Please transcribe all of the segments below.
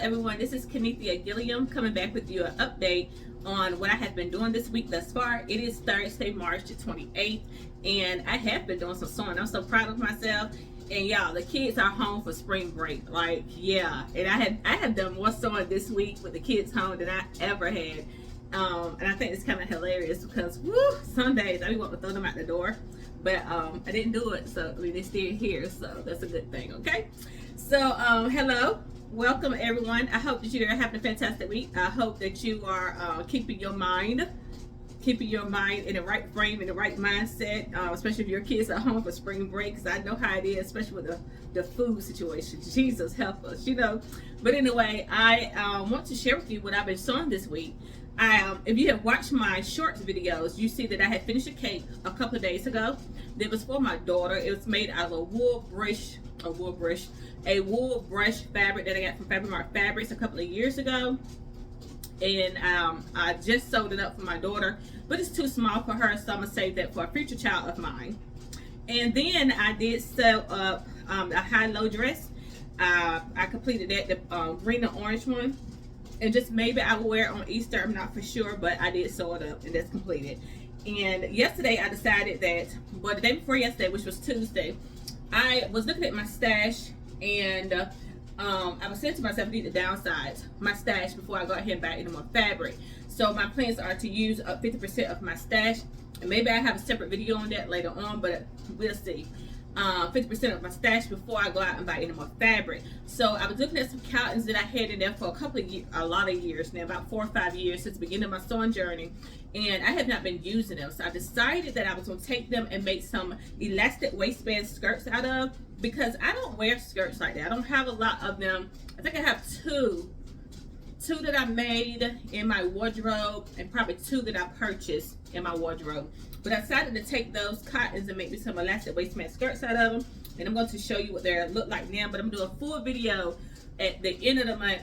everyone, this is Kenethia Gilliam coming back with you an update on what I have been doing this week thus far. It is Thursday, March the 28th, and I have been doing some sewing. I'm so proud of myself. And y'all, the kids are home for spring break. Like, yeah. And I have done more sewing this week with the kids home than I ever had. And I think it's kind of hilarious because, woo, some days I want to throw them out the door. But I didn't do it, so I mean, they're still here, so that's a good thing, okay? So, hello. Welcome, everyone. I hope that you're having a fantastic week. I hope that you are keeping your mind in the right frame, in the right mindset, especially if your kids are home for spring break, because I know how it is, especially with the food situation. Jesus help us, you know. But anyway, I want to share with you what I've been sewing this week. If you have watched my shorts videos, you see that I had finished a cake a couple of days ago. It was for my daughter. It was made out of a wool brush fabric that I got from Fabric Mart Fabrics a couple of years ago. And I just sewed it up for my daughter, but it's too small for her, so I'm gonna save that for a future child of mine. And then I did sew up a high-low dress. I completed that, the green and orange one. And just maybe I will wear it on Easter, I'm not for sure, but I did sew it up and that's completed. And yesterday I decided that, well, the day before yesterday, which was Tuesday, I was looking at my stash and I was saying to myself, I need to downsize my stash before I go ahead and buy any more fabric. So my plans are to use up 50% of my stash, and maybe I have a separate video on that later on, but we'll see. 50% of my stash before I go out and buy any more fabric. So I was looking at some cottons that I had in there for a couple of years, a lot of years now, about 4 or 5 years since the beginning of my sewing journey, and I have not been using them. So I decided that I was going to take them and make some elastic waistband skirts out of, because I don't wear skirts like that. I don't have a lot of them. I think I have two that I made in my wardrobe, and probably 2 that I purchased in my wardrobe. But I decided to take those cottons and make me some elastic waistband skirts out of them. And I'm going to show you what they look like now. But I'm going to do a full video at the end of the month.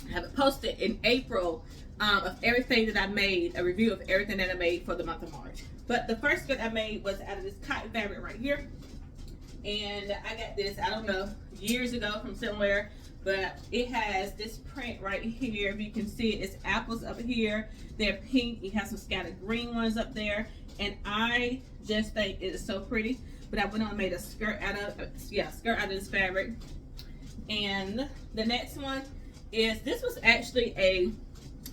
I have it posted in April of everything that I made, a review of everything that I made for the month of March. But the first skirt I made was out of this cotton fabric right here. And I got this, I don't know, years ago from somewhere. But it has this print right here. If you can see it, it's apples up here. They're pink. It has some scattered green ones up there. And I just think it is so pretty. But I went on and made a skirt out of, skirt out of this fabric. And the next one is, this was actually a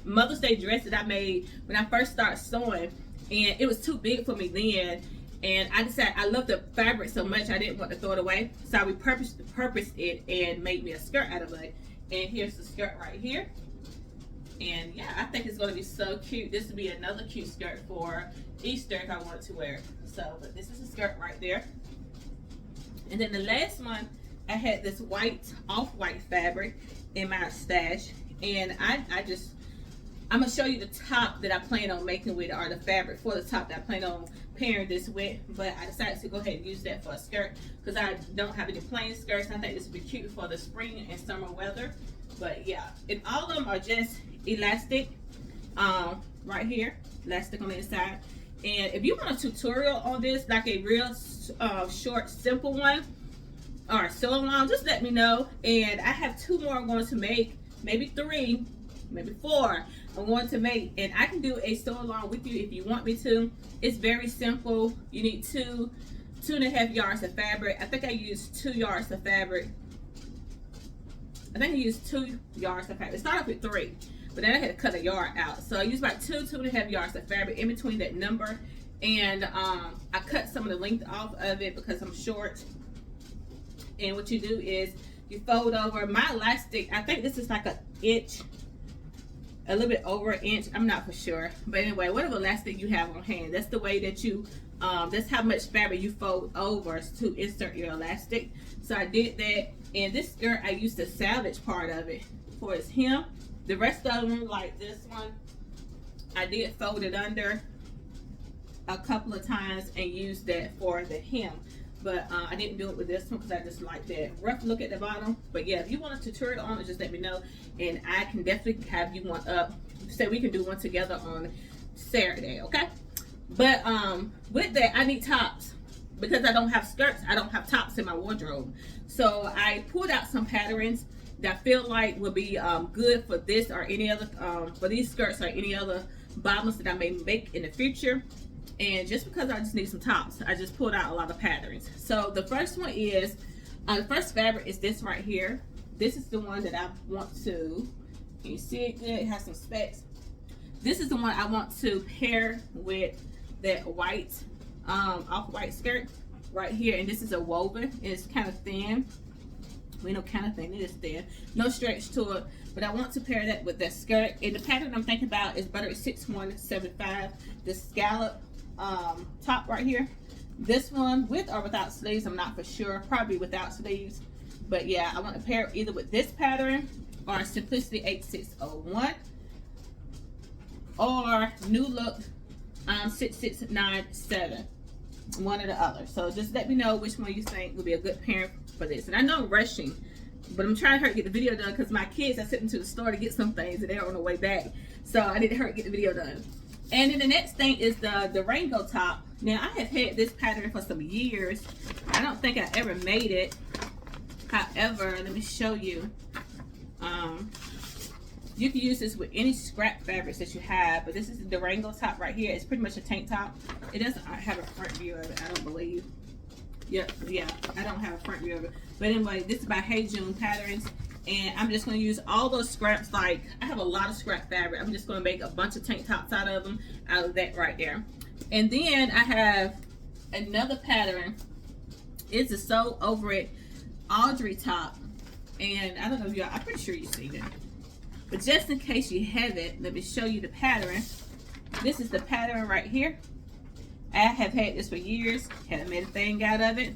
Mother's Day dress that I made when I first started sewing. And it was too big for me then. And I decided, I love the fabric so much I didn't want to throw it away. So I repurposed it and made me a skirt out of it. And here's the skirt right here. And yeah, I think it's going to be so cute. This would be another cute skirt for Easter if I wanted to wear it. So, but this is a skirt right there. And then the last one, I had this white, off-white fabric in my stash. And I'm going to show you the top that I plan on making with, or the fabric for the top that I plan on pairing this with. But I decided to go ahead and use that for a skirt because I don't have any plain skirts. I think this would be cute for the spring and summer weather. But yeah, and all of them are just elastic right here, elastic on the inside. And if you want a tutorial on this, like a real short, simple one, or so long, just let me know. And I have 2 more I'm going to make, maybe 3, maybe 4 I'm going to make, and I can do a sew along with you if you want me to. It's very simple. You need 2.5 yards of fabric. I think I used 2 yards of fabric. I think I used 2 yards of fabric. It started off with 3, but then I had to cut a yard out. So I used about 2.5 yards of fabric in between that number. And I cut some of the length off of it because I'm short. And what you do is you fold over. My elastic, I think this is like an inch, a little bit over an inch, I'm not for sure, but anyway, whatever elastic you have on hand, that's the way that you that's how much fabric you fold over to insert your elastic. So I did that, and this skirt I used the salvage part of it for its hem. The rest of them, like this one, I did fold it under a couple of times and used that for the hem. But I didn't do it with this one because I just like that rough look at the bottom. But yeah, if you want a tutorial on it, just let me know, and I can definitely have you one up. So we can do one together on Saturday, okay? But with that, I need tops. Because I don't have skirts, I don't have tops in my wardrobe. So I pulled out some patterns that I feel like will be good for this or any other, for these skirts or any other bottoms that I may make in the future. And just because I just need some tops, I just pulled out a lot of patterns. So the first one is, the first fabric is this right here. This is the one that I want to, can you see it good? It has some specs. This is the one I want to pair with that white, off-white skirt right here. And this is a woven. It's kind of thin. We know kind of thin, it is thin. No stretch to it. But I want to pair that with that skirt. And the pattern I'm thinking about is Butter 6175. The scallop top right here. This one with or without sleeves, I'm not for sure. Probably without sleeves. But yeah, I want to pair it either with this pattern or Simplicity 8601 or New Look 6697. One or the other. So just let me know which one you think would be a good pairing for this. And I know I'm rushing, but I'm trying to hurry to get the video done because my kids are sitting to the store to get some things and they're on the way back. So I need to hurry to get the video done. And then the next thing is the rainbow top. Now I have had this pattern for some years. I don't think I ever made it. However, let me show you. You can use this with any scrap fabrics that you have, but this is the Durango top right here. It's pretty much a tank top. It doesn't have a front view of it, I don't believe. Yeah, I don't have a front view of it. But anyway, this is by Hey June Patterns, and I'm just going to use all those scraps. Like, I have a lot of scrap fabric. I'm just going to make a bunch of tank tops out of them, out of that right there. And then I have another pattern. It's a Sew Over It Audrey top, and I don't know if y'all, I'm pretty sure you've seen it. But just in case you haven't, let me show you the pattern. This is the pattern right here. I have had this for years. Haven't made a thing out of it.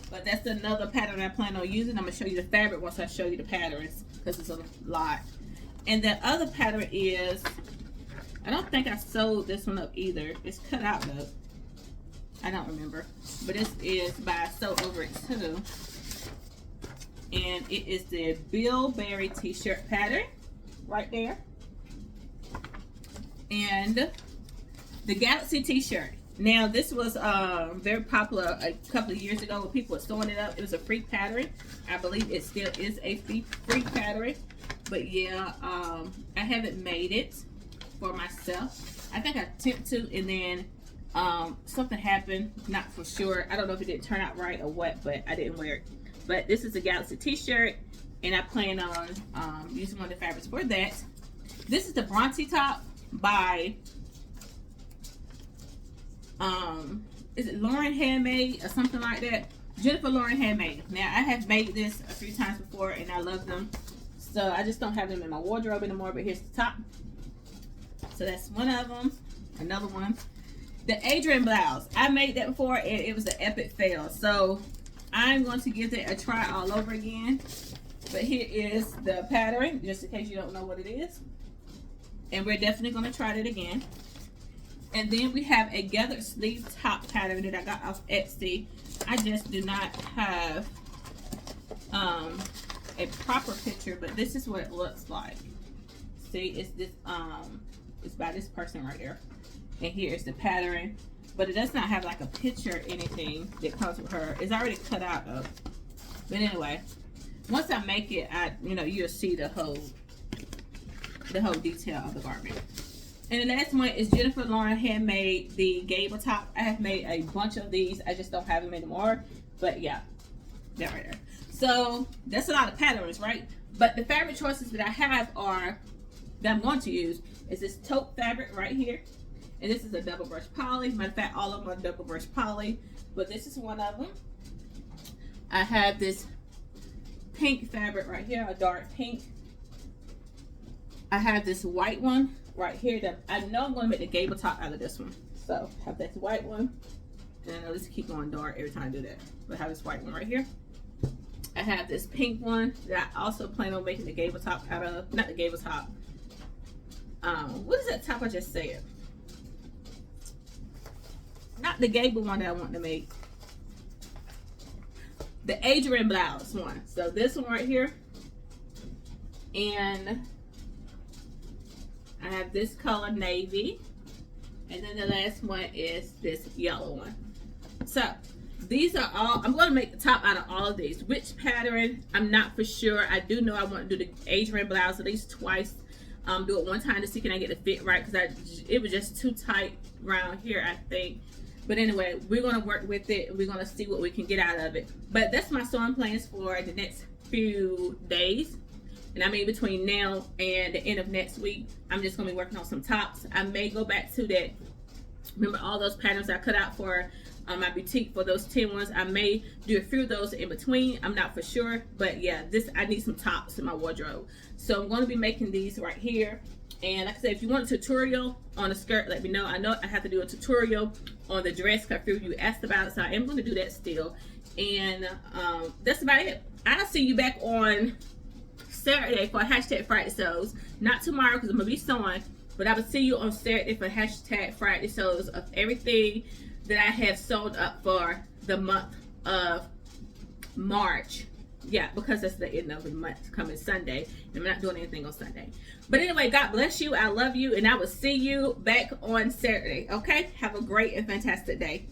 But that's another pattern I plan on using. I'm going to show you the fabric once I show you the patterns, because it's a lot. And the other pattern is, I don't think I sewed this one up either. It's cut out though. I don't remember. But this is by Sew Over It too. And it is the Bilberry t-shirt pattern right there. And the Galaxy t-shirt. Now this was very popular a couple of years ago when people were sewing it up. It was a free pattern. I believe it still is a free pattern. But yeah, I haven't made it for myself. I think I attempted to, and then something happened, not for sure. I don't know if it didn't turn out right or what, but I didn't wear it. But this is a Galaxy t-shirt, and I plan on using one of the fabrics for that. This is the Bronte top by is it Lauren Handmade or something like that? Jennifer Lauren Handmade. Now I have made this a few times before and I love them, so I just don't have them in my wardrobe anymore. But here's the top. So that's one of them. Another one, the Adrian blouse. I made that before and it was an epic fail, so I'm going to give that a try all over again. But here is the pattern, just in case you don't know what it is. And we're definitely going to try it again. And then we have a gathered sleeve top pattern that I got off Etsy. I just do not have a proper picture, but this is what it looks like. See, it's this it's by this person right there. And here's the pattern. But it does not have like a picture or anything that comes with her. It's already cut out of. But anyway, once I make it, you'll see the whole detail of the garment. And the last one is Jennifer Lauren Handmade, the gable top. I have made a bunch of these. I just don't have them anymore. But yeah, that right there. So that's a lot of patterns, right? But the fabric choices that I have that I'm going to use is this taupe fabric right here. And this is a double brush poly. Matter of fact, all of them are double brush poly. But this is one of them. I have this pink fabric right here, a dark pink. I have this white one right here that I know I'm going to make the gable top out of this one. So I have this white one. And I know this keep going dark every time I do that. But I have this white one right here. I have this pink one that I also plan on making the gable top out of. Not the gable top. What is that top I just said? Not the gable one that I want to make. The Adrian blouse one. So this one right here. And I have this color navy. And then the last one is this yellow one. So These are all, I'm going to make the top out of all of these. Which pattern, I'm not for sure. I do know I want to do the Adrian blouse at least twice. Do it one time to see can I get the fit right, because it was just too tight around here, I think. But anyway, we're going to work with it. We're going to see what we can get out of it. But that's my sewing plans for the next few days. And I mean, between now and the end of next week, I'm just going to be working on some tops. I may go back to that. Remember all those patterns I cut out for my boutique for those 10 ones? I may do a few of those in between. I'm not for sure. But yeah, I need some tops in my wardrobe. So I'm going to be making these right here. And like I said, if you want a tutorial on a skirt, let me know. I know I have to do a tutorial on the dress because a few of you asked about it. So I am going to do that still. And that's about it. I'll see you back on Saturday for hashtag Friday sews. Not tomorrow because I'm gonna be sewing, but I will see you on Saturday for hashtag Friday sews of everything that I have sewed up for the month of March. Yeah, because that's the end of the month coming Sunday, and I'm not doing anything on Sunday. But anyway, God bless you. I love you, and I will see you back on Saturday. Okay, have a great and fantastic day.